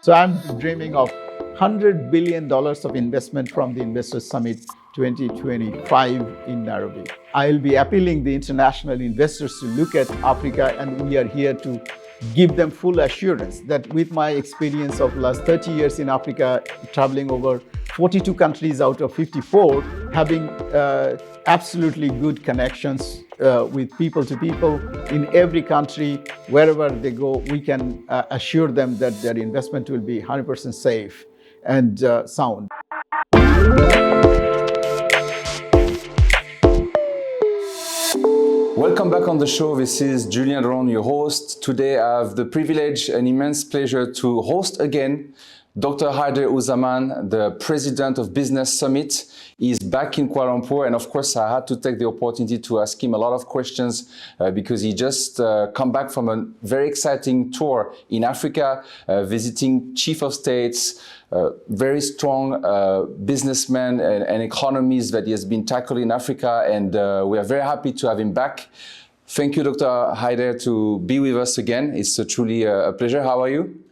So I'm dreaming of $100 billion of investment from the Investors Summit 2025 in Nairobi. I'll be appealing the international investors to look at Africa, and we are here to give them full assurance that with my experience of last 30 years in Africa, traveling over 42 countries out of 54, having absolutely good connections with people to people in every country, wherever they go, we can assure them that their investment will be 100% safe and sound. Welcome back on the show. This is Julien Drolon, your host. Today I have the privilege and immense pleasure to host again Dr. Haider, the president of Business Summit. He's back in Kuala Lumpur, and of course I had to take the opportunity to ask him a lot of questions because he just come back from a very exciting tour in Africa, visiting chief of states, very strong businessmen and economies that he has been tackling in Africa, and we are very happy to have him back. Thank you, Dr. Haider, to be with us again. It's truly a pleasure. How are you?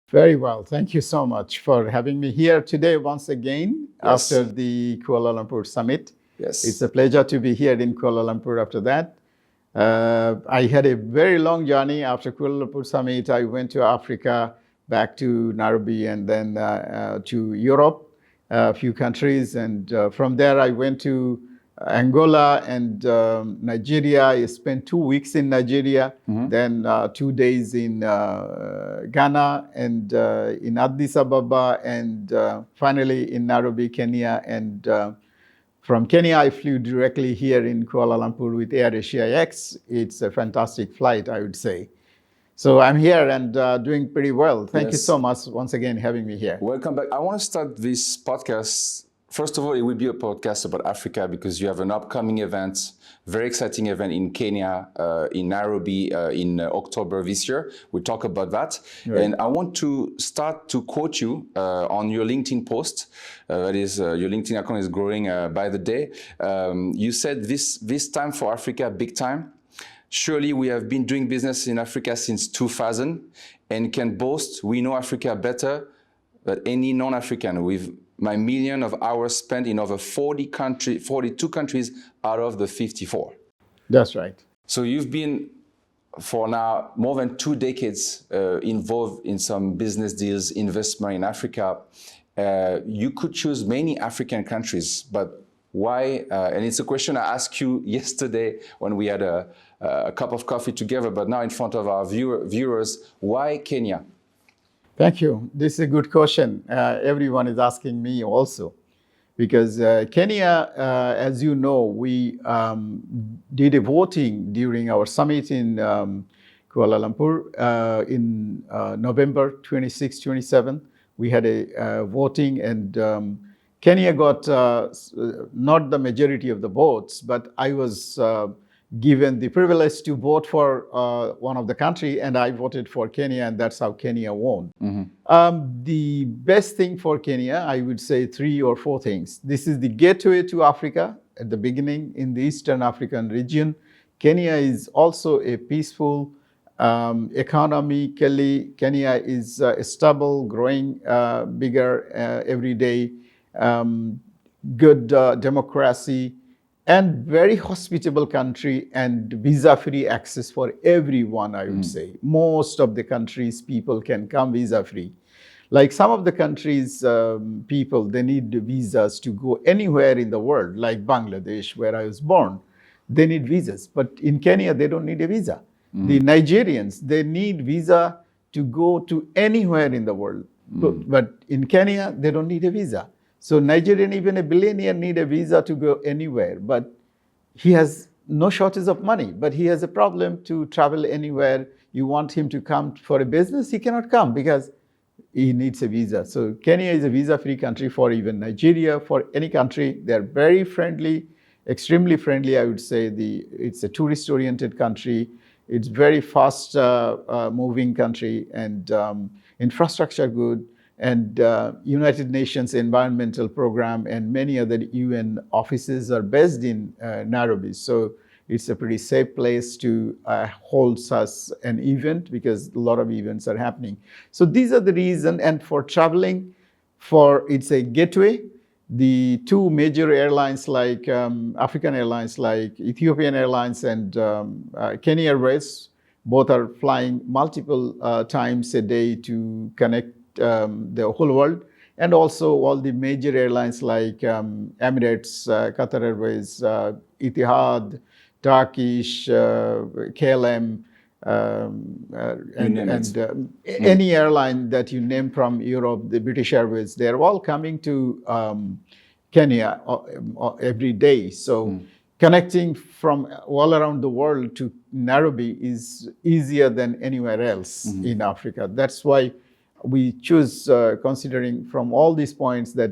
Very well. Thank you so much for having me here today once again. Yes. After the Kuala Lumpur Summit. Yes. It's a pleasure to be here in Kuala Lumpur after that. I had a very long journey after Kuala Lumpur Summit. I went to Africa, back to Nairobi, and then to Europe, a few countries. And from there, I went to Angola and Nigeria. I spent 2 weeks in Nigeria, then 2 days in Ghana and in Addis Ababa, and finally in Nairobi, Kenya. And from Kenya, I flew directly here in Kuala Lumpur with Air Asia X. It's a fantastic flight, I would say. So I'm here and doing pretty well. Thank you so much once again having me here. Welcome back. I want to start this podcast. First of all, it will be a podcast about Africa because you have an upcoming event, very exciting event in Kenya, in Nairobi, in October this year. We'll talk about that. Right. And I want to start to quote you on your LinkedIn post. That is, your LinkedIn account is growing by the day. You said this time for Africa, big time. Surely we have been doing business in Africa since 2000 and can boast we know Africa better than any non-African. With my million of hours spent in over 42 countries out of the 54. That's right. So you've been, for now, more than 2 decades involved in some business deals, investment in Africa. You could choose many African countries, but why? And it's a question I asked you yesterday when we had a cup of coffee together, but now in front of our viewers, why Kenya? Thank you. This is a good question. Everyone is asking me also, because Kenya, as you know, we did a voting during our summit in Kuala Lumpur in November 26, 27. We had a voting, and Kenya got not the majority of the votes, but I was given the privilege to vote for one of the country, and I voted for Kenya, and that's how Kenya won. The best thing for Kenya, I would say 3 or 4 things. This is the gateway to Africa at the beginning in the Eastern African region. Kenya is also a peaceful economically. Kenya is stable, growing bigger every day, good democracy, and very hospitable country, and visa-free access for everyone, I would say. Most of the countries, people can come visa-free. Like some of the countries, people, they need visas to go anywhere in the world, like Bangladesh, where I was born. They need visas. But in Kenya, they don't need a visa. The Nigerians, they need visa to go to anywhere in the world. But in Kenya, they don't need a visa. So Nigerian, even a billionaire, need a visa to go anywhere, but he has no shortage of money, but he has a problem to travel anywhere. You want him to come for a business, he cannot come because he needs a visa. So Kenya is a visa-free country for even Nigeria, for any country. They're very friendly, extremely friendly, I would say. It's a tourist-oriented country. It's very fast moving country, and infrastructure good. And United Nations Environmental Program and many other UN offices are based in Nairobi. So it's a pretty safe place to hold such an event because a lot of events are happening. So these are the reason. And for traveling, it's a gateway. The two major airlines like African airlines like Ethiopian Airlines and Kenya Airways, both are flying multiple times a day to connect the whole world. And also all the major airlines like Emirates, Qatar Airways, Etihad, Turkish, KLM, any airline that you name from Europe, the British Airways, they're all coming to Kenya every day. So connecting from all around the world to Nairobi is easier than anywhere else in Africa. That's why we choose, considering from all these points, that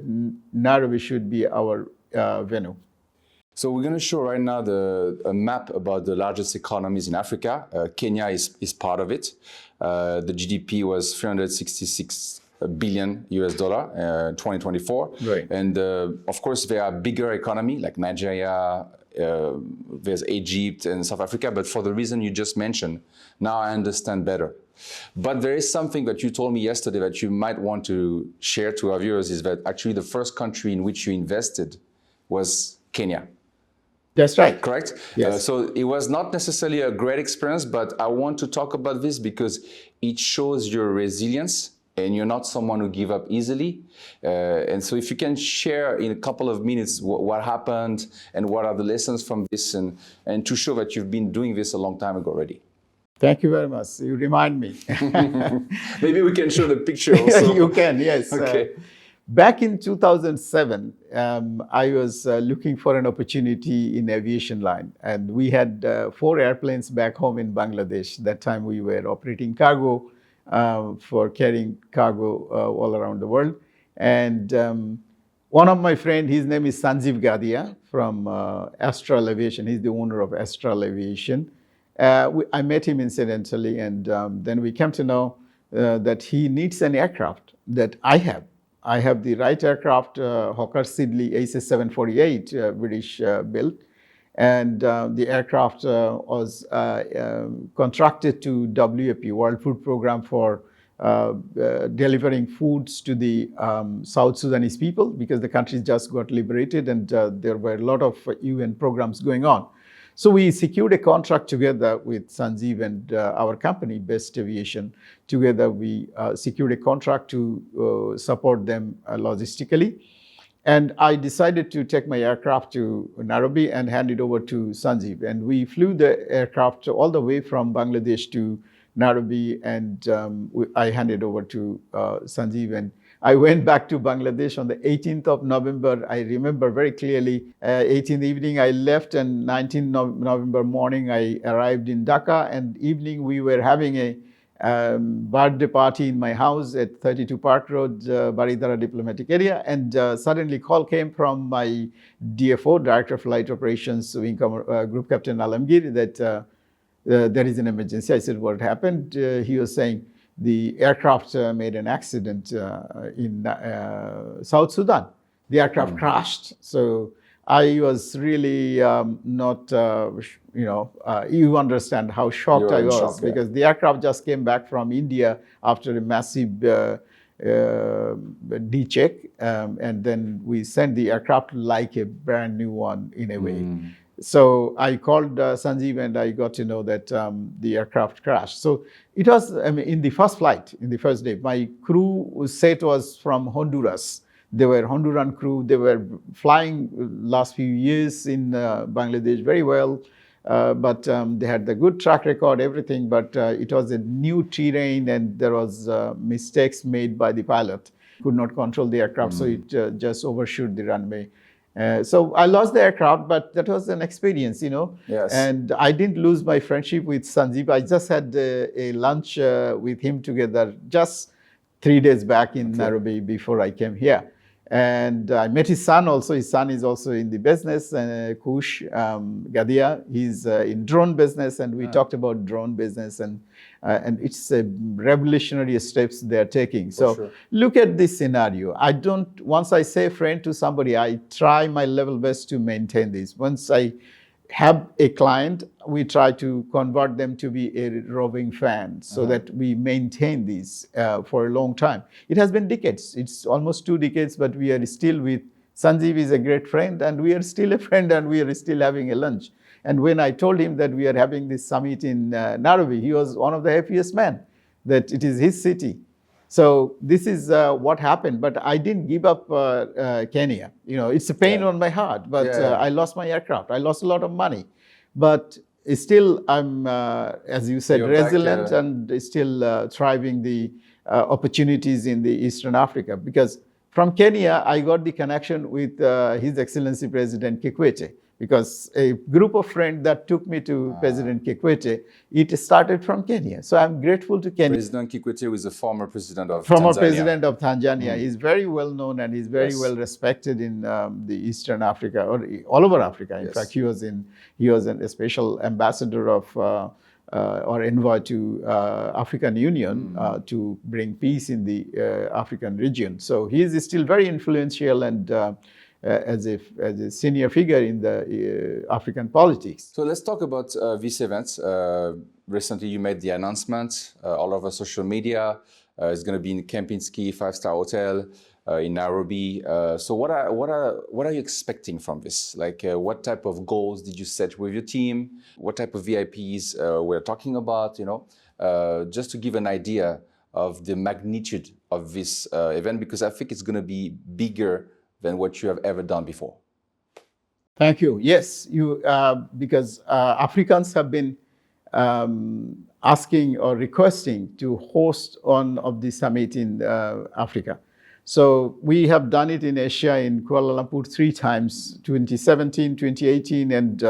Nairobi should be our venue. So we're going to show right now a map about the largest economies in Africa. Kenya is part of it. The GDP was 366 billion US dollar 2024. Right. And of course, there are bigger economy like Nigeria, there's Egypt and South Africa. But for the reason you just mentioned, now I understand better. But there is something that you told me yesterday that you might want to share to our viewers, is that actually the first country in which you invested was Kenya. That's right. Correct? Yes. So it was not necessarily a great experience, but I want to talk about this because it shows your resilience and you're not someone who give up easily. And so if you can share in a couple of minutes what happened and what are the lessons from this, and to show that you've been doing this a long time ago already. Thank you very much. You remind me. Maybe we can show the picture also. You can, yes. Okay. Back in 2007, I was looking for an opportunity in aviation line. And we had 4 airplanes back home in Bangladesh. That time we were operating cargo for carrying cargo all around the world. And one of my friends, his name is Sanjeev Gadia from Astral Aviation. He's the owner of Astral Aviation. I met him incidentally, and then we came to know that he needs an aircraft that I have. I have the Wright aircraft, Hawker Siddeley AC-748, British built. And the aircraft was contracted to WFP, World Food Program, for delivering foods to the South Sudanese people, because the country just got liberated and there were a lot of UN programs going on. So we secured a contract together with Sanjeev and our company, Best Aviation. Together we secured a contract to support them logistically. And I decided to take my aircraft to Nairobi and hand it over to Sanjeev. And we flew the aircraft all the way from Bangladesh to Nairobi, and I handed over to Sanjeev. And I went back to Bangladesh on the 18th of November. I remember very clearly, 18th evening I left, and 19th November morning I arrived in Dhaka, and evening we were having a birthday party in my house at 32 Park Road, Baridara Diplomatic Area. And suddenly call came from my DFO, Director of Flight Operations, Group Captain Alamgir, that there is an emergency. I said, what happened? He was saying, the aircraft made an accident in South Sudan. The aircraft crashed. So I was really not, you understand how shocked I was, because the aircraft just came back from India after a massive D-check. And then we sent the aircraft like a brand new one in a way. So I called Sanjeev and I got to know that the aircraft crashed. So it was in the first flight, in the first day. My crew set was from Honduras. They were Honduran crew. They were flying last few years in Bangladesh very well. But they had the good track record, everything. But it was a new terrain and there was mistakes made by the pilot. Could not control the aircraft, so it just overshoot the runway. So I lost the aircraft, but that was an experience, Yes. And I didn't lose my friendship with Sanjeev. I just had a lunch with him together just 3 days back in Nairobi before I came here. And I met his son also. His son is also in the business, Kush Gadia. He's in drone business, and we talked about drone business, and it's a revolutionary steps they're taking. So look at this scenario. Once I say friend to somebody, I try my level best to maintain this. Once I have a client, we try to convert them to be a roving fan so that we maintain these for a long time. It has been decades. It's almost 2 decades, but we are still with Sanjeev is a great friend, and we are still a friend, and we are still having a lunch. And when I told him that we are having this summit in Nairobi, he was one of the happiest men, that it is his city. So this is what happened, but I didn't give up Kenya. You know, it's a pain on my heart, but I lost my aircraft. I lost a lot of money, but still I'm, as you said, resilient and still thriving the opportunities in the Eastern Africa. Because from Kenya, I got the connection with His Excellency President KIKWETE. Because a group of friends that took me to President KIKWETE, it started from Kenya. So I'm grateful to Kenya. President KIKWETE was the former president of Former Tanzania. president of Tanzania. He's very well known and he's very well respected in the Eastern Africa, or all over Africa. In fact, he was a special ambassador of or envoy to African Union to bring peace in the African region. So he is still very influential and as a senior figure in the African politics. So let's talk about these events. Recently, you made the announcement all over social media. It's going to be in Kempinski 5-star hotel in Nairobi. So what are you expecting from this? Like, what type of goals did you set with your team? What type of VIPs we're talking about? You know, just to give an idea of the magnitude of this event, because I think it's going to be bigger than what you have ever done before. Thank you. Yes, because Africans have been asking or requesting to host one of the summit in Africa. So we have done it in Asia, in Kuala Lumpur 3 times, 2017, 2018, and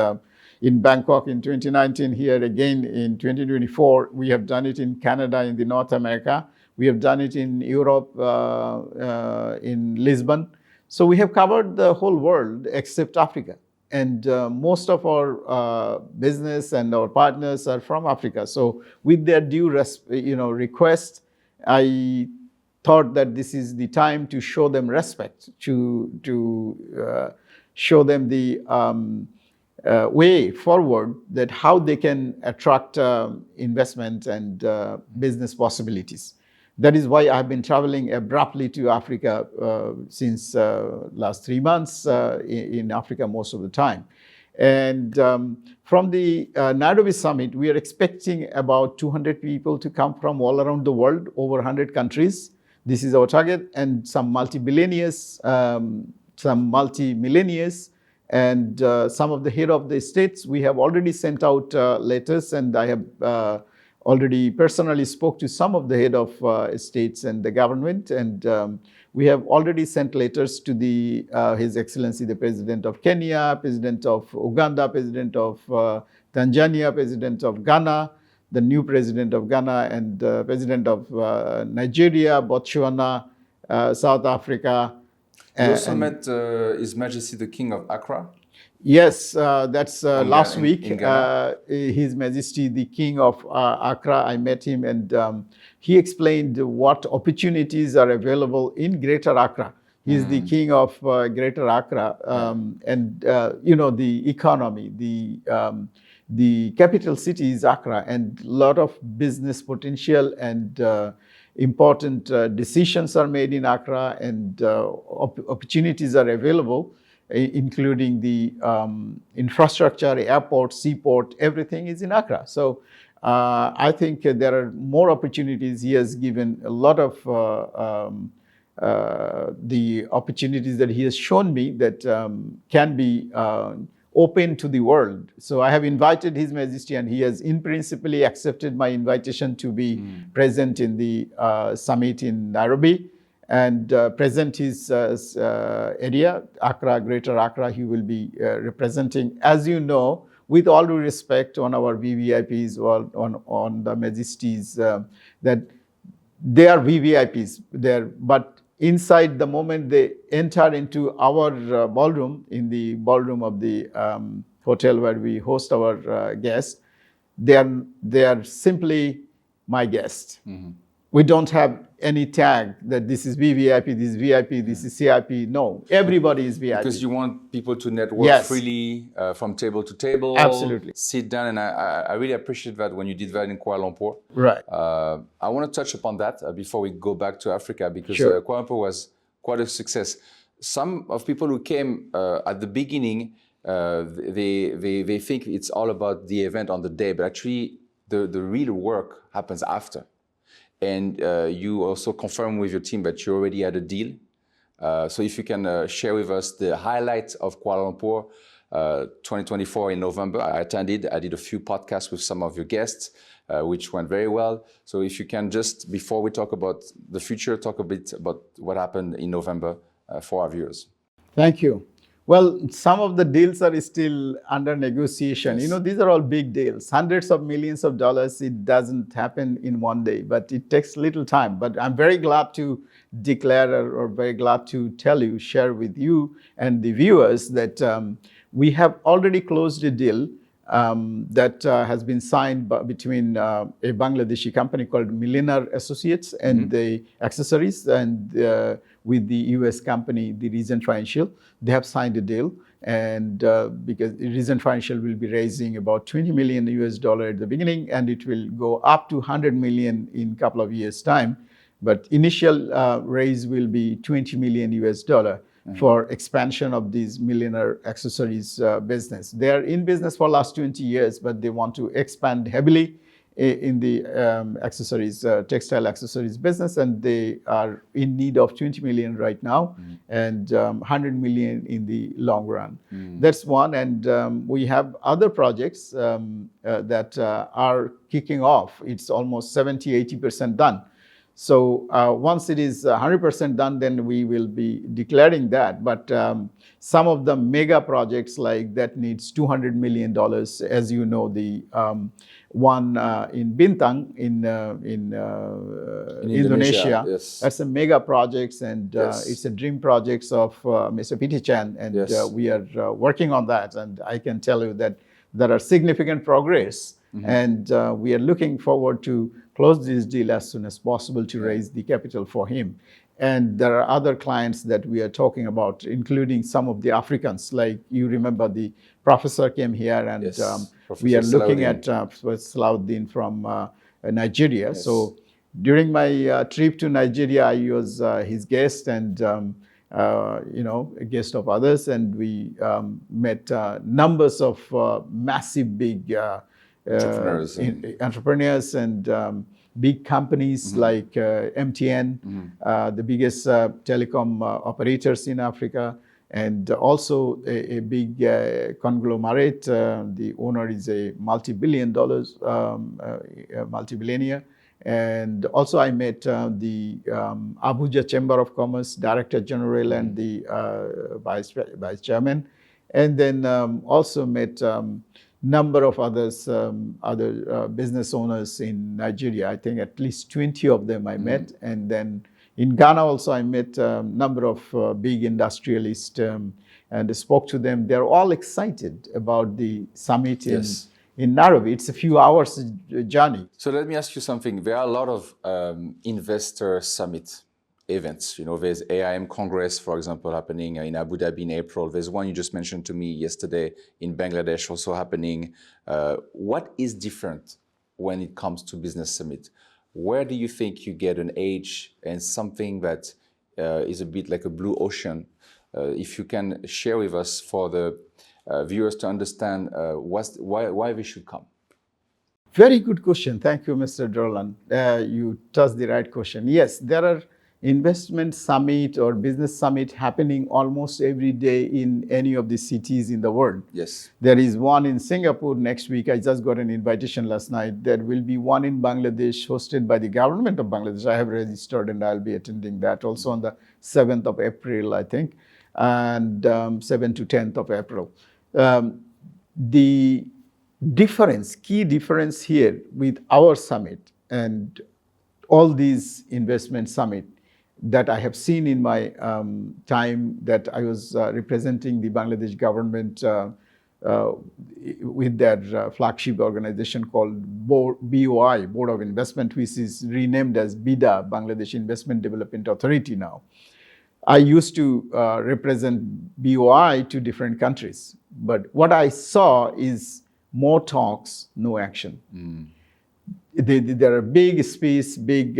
in Bangkok in 2019, here again in 2024. We have done it in Canada, in the North America. We have done it in Europe, in Lisbon. So we have covered the whole world except Africa. And most of our business and our partners are from Africa. So with their due request, I thought that this is the time to show them respect, to show them the way forward, that how they can attract investment and business possibilities. That is why I've been traveling abruptly to Africa since last 3 months in Africa most of the time. And from the Nairobi summit, we are expecting about 200 people to come from all around the world, over 100 countries. This is our target, and some multi-billionaires, some multi-millionaires, and some of the head of the states. We have already sent out letters, and I have already personally spoke to some of the head of states and the government, and we have already sent letters to the His Excellency the President of Kenya, President of Uganda, President of Tanzania, President of Ghana, the new President of Ghana, and President of Nigeria, Botswana, South Africa. You also met His Majesty the King of Accra? Yes, that's last week. His Majesty, the King of Accra, I met him, and he explained what opportunities are available in Greater Accra. He's the King of Greater Accra, and you know, the economy, the capital city is Accra, and a lot of business potential and important decisions are made in Accra, and opportunities are available, including the infrastructure, airport, seaport, everything is in Accra. So I think there are more opportunities. He has given a lot of the opportunities that he has shown me that can be open to the world. So I have invited His Majesty, and he has in principle accepted my invitation to be present in the summit in Nairobi and present his area, Accra, Greater Accra. He will be representing, as you know, with all due respect on our VVIPs or on the Majesties, that they are VVIPs there, but inside, the moment they enter into our ballroom, in the ballroom of the hotel where we host our guests, they are simply my guests. We don't have any tag that this is VVIP, this is VIP, this is CIP. No, everybody is VIP. Because you want people to network Yes. freely from table to table. Absolutely. Sit down, and I really appreciate that when you did that in Kuala Lumpur. Right. I want to touch upon that before we go back to Africa, because Sure. Kuala Lumpur was quite a success. Some of people who came at the beginning, they think it's all about the event on the day, but actually the real work happens after. And you also confirm with your team that you already had a deal. So if you can share with us the highlights of Kuala Lumpur 2024 in November. I attended. I did a few podcasts with some of your guests, which went very well. So if you can just, before we talk about the future, talk a bit about what happened in November for our viewers. Thank you. Well, some of the deals are still under negotiation. Yes. You know, these are all big deals, hundreds of millions of dollars. It doesn't happen in one day, but it takes little time. But I'm very glad to declare or very glad to tell you, share with you and the viewers that we have already closed a deal that has been signed between a Bangladeshi company called Millennium Associates and the accessories, and with the US company, the Reason Financial. They have signed a deal, and because Reason Financial will be raising about 20 million US dollar at the beginning, and it will go up to 100 million in a couple of years' time. But initial raise will be 20 million US dollar. For expansion of these Millennium accessories business. They are in business for last 20 years, but they want to expand heavily in the accessories, textile accessories business, and they are in need of 20 million right now and 100 million in the long run. That's one, and we have other projects that are kicking off. It's almost 70-80% done. So once it is 100% done, then we will be declaring that. But some of the mega projects like that needs $200 million. As you know, the one in Bintang in Indonesia. Yes. That's a mega projects, and Yes. it's a dream projects of Mr. P.T. Chan, and Yes. we are working on that. And I can tell you that there are significant progress, and we are looking forward to close this deal as soon as possible to raise the capital for him. And there are other clients that we are talking about, including some of the Africans. Like you remember, the professor came here, and Yes. we are Professor looking Salahuddin. at Salahuddin from Nigeria. Yes. So during my trip to Nigeria, I was his guest, and you know, a guest of others, and we met numbers of massive big entrepreneurs and big companies like MTN, the biggest telecom operators in Africa, and also a big conglomerate. The owner is a multi-billion dollars, multi-billionaire. And also I met the Abuja Chamber of Commerce Director General and the Vice Chairman. And then also met number of others, other business owners in Nigeria. I think at least 20 of them I met. And then in Ghana also I met a number of big industrialists and spoke to them. They're all excited about the summit in Nairobi. It's a few hours journey. So let me ask you something. There are a lot of investor summit events. You know, there's AIM Congress, for example, happening in Abu Dhabi in April. There's one you just mentioned to me yesterday in Bangladesh, also happening. What is different when it comes to business summit? Where do you think you get an edge and something that is a bit like a blue ocean? If you can share with us for the viewers to understand why they should come. Very good question. Thank you, Mr. Drolon. You touched the right question. Yes, there are investment summit or business summit happening almost every day in any of the cities in the world. Yes. There is one in Singapore next week. I just got an invitation last night. There will be one in Bangladesh hosted by the government of Bangladesh. I have registered and I'll be attending that also on the 7th of April, I think, and 7th to 10th of April. The difference, key difference here with our summit and all these investment summit that I have seen in my time that I was representing the Bangladesh government uh, with their flagship organization called BOI, Board of Investment, which is renamed as BIDA, Bangladesh Investment Development Authority now. I used to represent BOI to different countries. But what I saw is more talks, no action. There are big speeches, big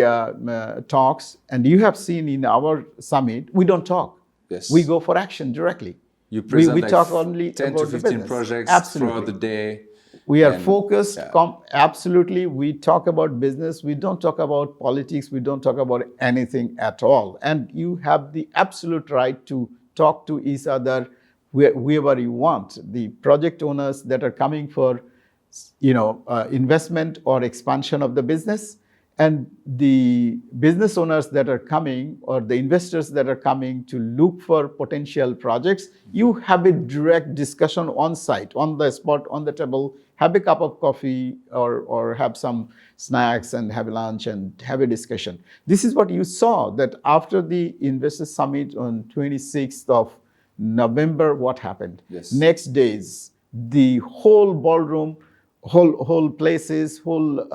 talks, and you have seen in our summit, we don't talk. Yes. We go for action directly. You present we like talk only 10 about to 15 the business. projects Absolutely. throughout the day. We are And, focused, yeah. absolutely. We talk about business. We don't talk about politics. We don't talk about anything at all. And you have the absolute right to talk to each other wherever you want. The project owners that are coming for, investment or expansion of the business, and the business owners that are coming, or the investors that are coming to look for potential projects, you have a direct discussion on site, on the spot, on the table, have a cup of coffee or have some snacks and have a lunch and have a discussion. This is what you saw, that after the Investors Summit on 26th of November, what happened? Yes. Next days, the whole ballroom, whole places, whole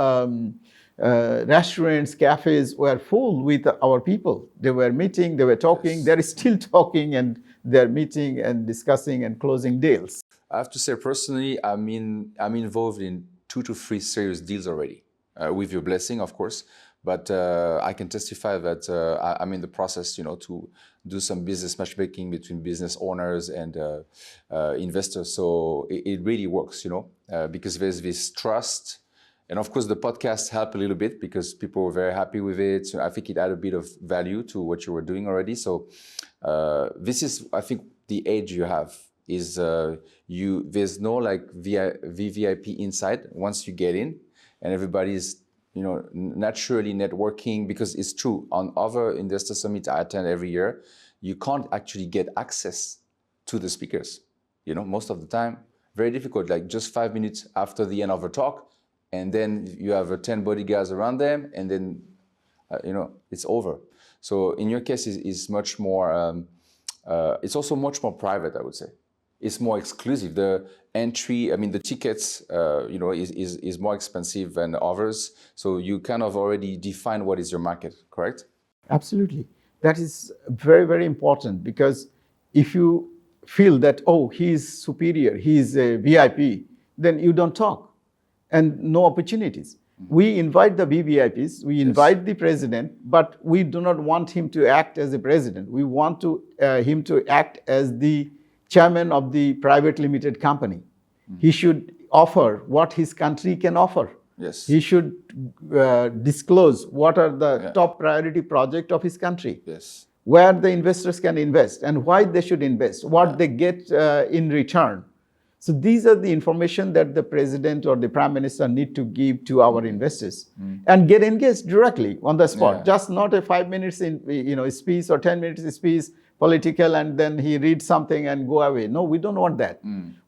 restaurants, cafes were full with our people. They were meeting, they were talking, Yes. they're still talking, and they're meeting and discussing and closing deals. I have to say personally, I'm involved in 2 to 3 serious deals already, with your blessing, of course. But I can testify that I'm in the process, to do some business matchmaking between business owners and investors. So it really works, because there's this trust. And of course, the podcast helped a little bit because people were very happy with it. So I think it added a bit of value to what you were doing already. So this is, I think, the edge you have is there's no like VVIP inside once you get in, and everybody's naturally networking, because it's true. On other investor summits I attend every year, you can't actually get access to the speakers. Most of the time, very difficult, like just 5 minutes after the end of a talk, and then you have 10 bodyguards around them, and then, it's over. So in your case, it's much more, it's also much more private, I would say. It's more exclusive. The entry, the tickets, is more expensive than others. So you kind of already define what is your market, correct? Absolutely. That is very, very important, because if you feel that, oh, he's superior, he's a VIP, then you don't talk and no opportunities. We invite the VVIPs, we invite the president, but we do not want him to act as a president. We want him to act as the chairman of the private limited company. He should offer what his country can offer. Yes. He should disclose what are the top priority projects of his country. Yes. Where the investors can invest and why they should invest, what they get in return. So these are the information that the president or the prime minister need to give to our investors and get engaged directly on the spot. Yeah. Just not a 5 minutes speech or 10 minutes speech, political, and then he reads something and go away. No, we don't want that.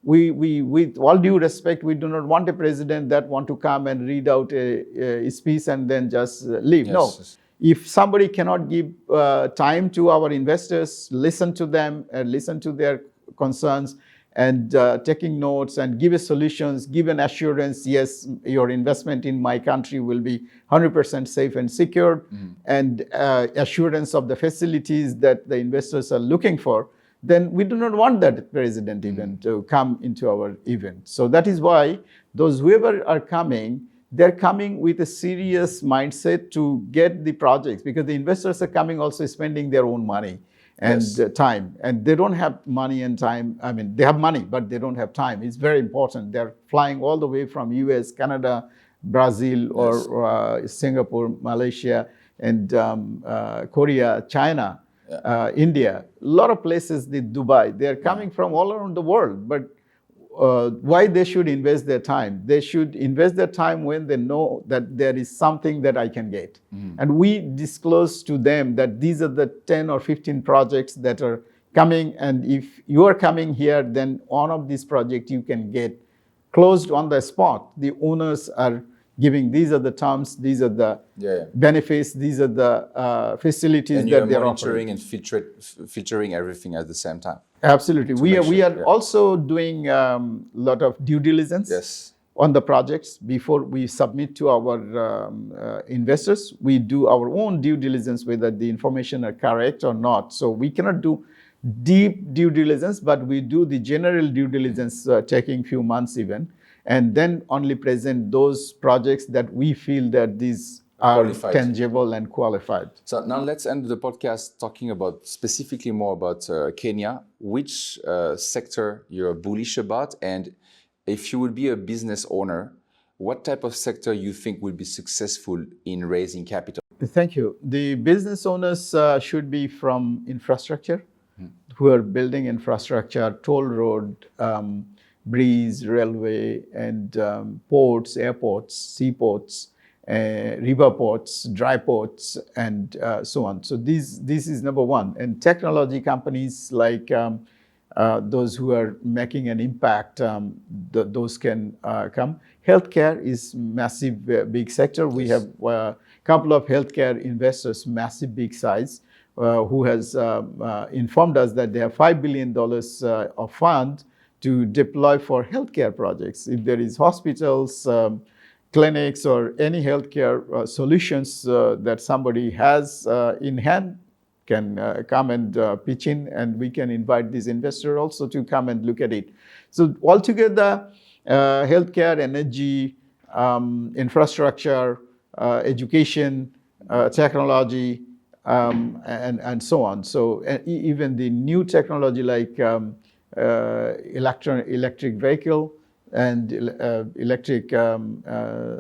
We with all due respect, we do not want a president that want to come and read out a speech and then just leave. Yes. No. If somebody cannot give time to our investors, listen to them and listen to their concerns, and taking notes and give solutions, give an assurance, yes, your investment in my country will be 100% safe and secure, and assurance of the facilities that the investors are looking for, then we do not want that president even to come into our event. So that is why those whoever are coming, they're coming with a serious mindset to get the projects, because the investors are coming also spending their own money and time, and they don't have money and time. They have money, but they don't have time. It's very important. They're flying all the way from US, Canada, Brazil, or Singapore, Malaysia, and Korea, China, India, a lot of places, Dubai. They're coming from all around the world, but why they should invest their time? They should invest their time when they know that there is something that I can get. And we disclose to them that these are the 10 or 15 projects that are coming. And if you are coming here, then one of these projects you can get closed on the spot. The owners are giving these are the terms, these are the benefits, these are the facilities and that they're monitoring offering. and featuring everything at the same time. Absolutely. We are also doing a lot of due diligence on the projects before we submit to our investors. We do our own due diligence whether the information are correct or not. So we cannot do deep due diligence, but we do the general due diligence taking few months even, and then only present those projects that we feel that these are qualified, tangible and qualified. So now let's end the podcast talking about specifically more about Kenya. Which sector you're bullish about, and if you would be a business owner, what type of sector you think will be successful in raising capital? Thank you. The business owners should be from infrastructure, who are building infrastructure, toll road, breeze, railway, and ports, airports, seaports, river ports, dry ports, and so on. So this is number one. And technology companies like those who are making an impact, those can come. Healthcare is massive, big sector. We have a couple of healthcare investors, massive, big size, who has informed us that they have $5 billion of fund to deploy for healthcare projects. If there is hospitals, clinics, or any healthcare solutions that somebody has in hand, can come and pitch in, and we can invite this investor also to come and look at it. So altogether, healthcare, energy, infrastructure, education, technology, and so on. So even the new technology like electric vehicle and electric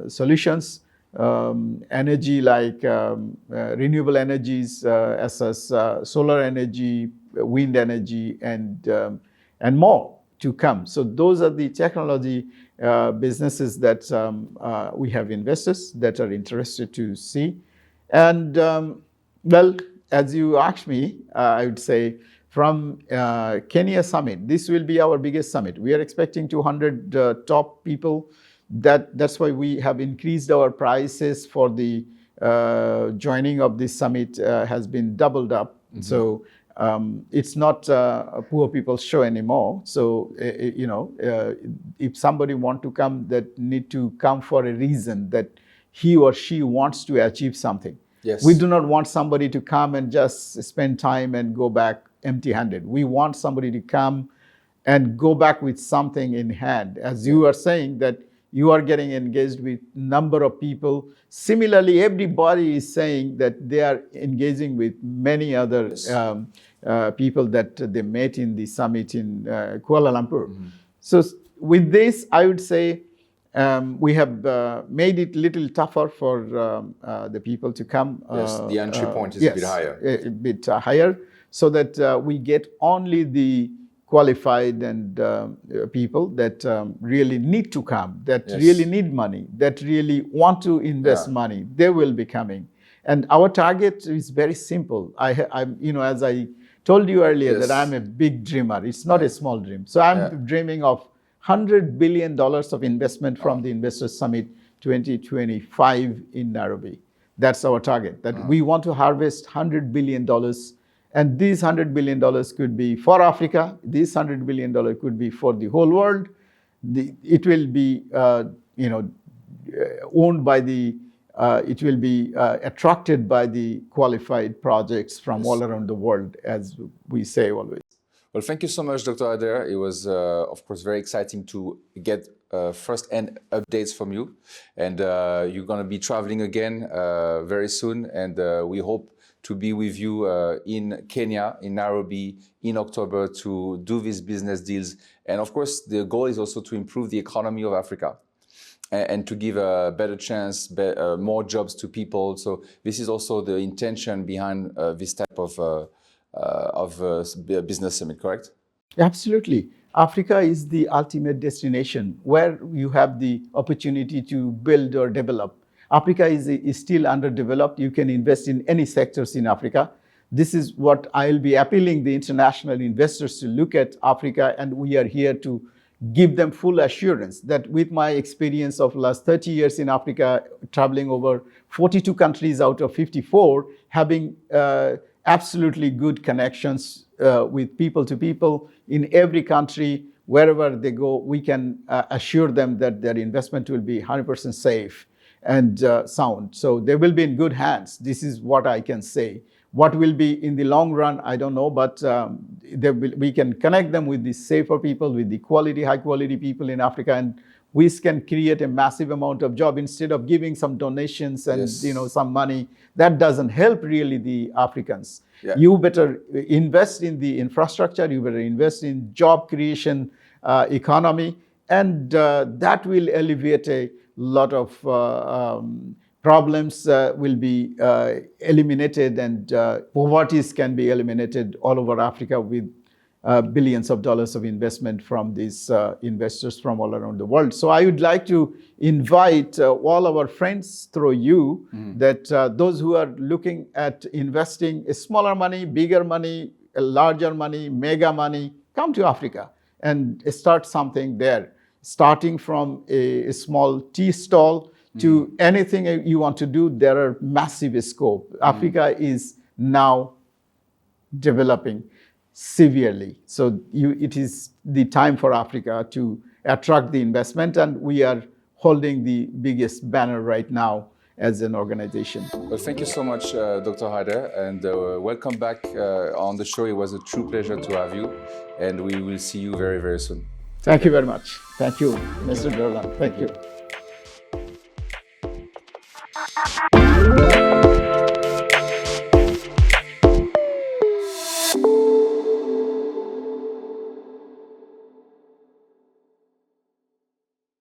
solutions, energy like renewable energies, as solar energy, wind energy, and more to come. So those are the technology businesses that we have investors that are interested to see. And well, as you asked me, I would say from Kenya Summit, this will be our biggest summit. We are expecting 200 top people. That's why we have increased our prices for the joining of this summit has been doubled up. Mm-hmm. So it's not a poor people's show anymore. So if somebody want to come, that need to come for a reason that he or she wants to achieve something. Yes. We do not want somebody to come and just spend time and go back empty-handed. We want somebody to come and go back with something in hand. As you are saying that you are getting engaged with number of people. Similarly, everybody is saying that they are engaging with many other people that they met in the summit in Kuala Lumpur. Mm-hmm. So with this, I would say we have made it a little tougher for the people to come. Yes, the entry point is a bit higher. A bit higher, so that we get only the qualified and people that really need to come, that really need money, that really want to invest money. They will be coming. And our target is very simple. I'm, as I told you earlier, that I'm a big dreamer. It's not a small dream. So I'm dreaming of $100 billion of investment from the Investors Summit 2025 in Nairobi. That's our target, that we want to harvest $100 billion. And these $100 billion could be for Africa. This $100 billion could be for the whole world. It will be, owned by the, it will be attracted by the qualified projects from all around the world, as we say always. Well, thank you so much, Dr. Haider. It was, of course, very exciting to get first-hand updates from you. And you're going to be traveling again very soon. And we hope to be with you in Kenya, in Nairobi, in October to do these business deals. And of course, the goal is also to improve the economy of Africa and to give a better chance, more jobs to people. So this is also the intention behind this type of business summit, correct? Absolutely. Africa is the ultimate destination where you have the opportunity to build or develop. Africa is still underdeveloped. You can invest in any sectors in Africa. This is what I'll be appealing the international investors to look at Africa, and we are here to give them full assurance that with my experience of last 30 years in Africa, traveling over 42 countries out of 54, having absolutely good connections with people to people in every country, wherever they go, we can assure them that their investment will be 100% safe and sound. So they will be in good hands. This is what I can say. What will be in the long run, I don't know, but we can connect them with the safer people, with the quality, high quality people in Africa, and we can create a massive amount of job instead of giving some donations and some money. That doesn't help really the Africans. Yeah. You better invest in the infrastructure, you better invest in job creation, economy, and that will alleviate a lot of problems will be eliminated, and poverty can be eliminated all over Africa with billions of dollars of investment from these investors from all around the world. So I would like to invite all our friends through you that those who are looking at investing smaller money, bigger money, larger money, mega money, come to Africa and start something there, starting from a small tea stall to anything you want to do. There are massive scope. Africa is now developing severely. So it is the time for Africa to attract the investment, and we are holding the biggest banner right now as an organization. Well, thank you so much, Dr. Haider, and welcome back on the show. It was a true pleasure to have you, and we will see you very, very soon. Thank you very much. Thank you, Mr. Drolon. Thank you.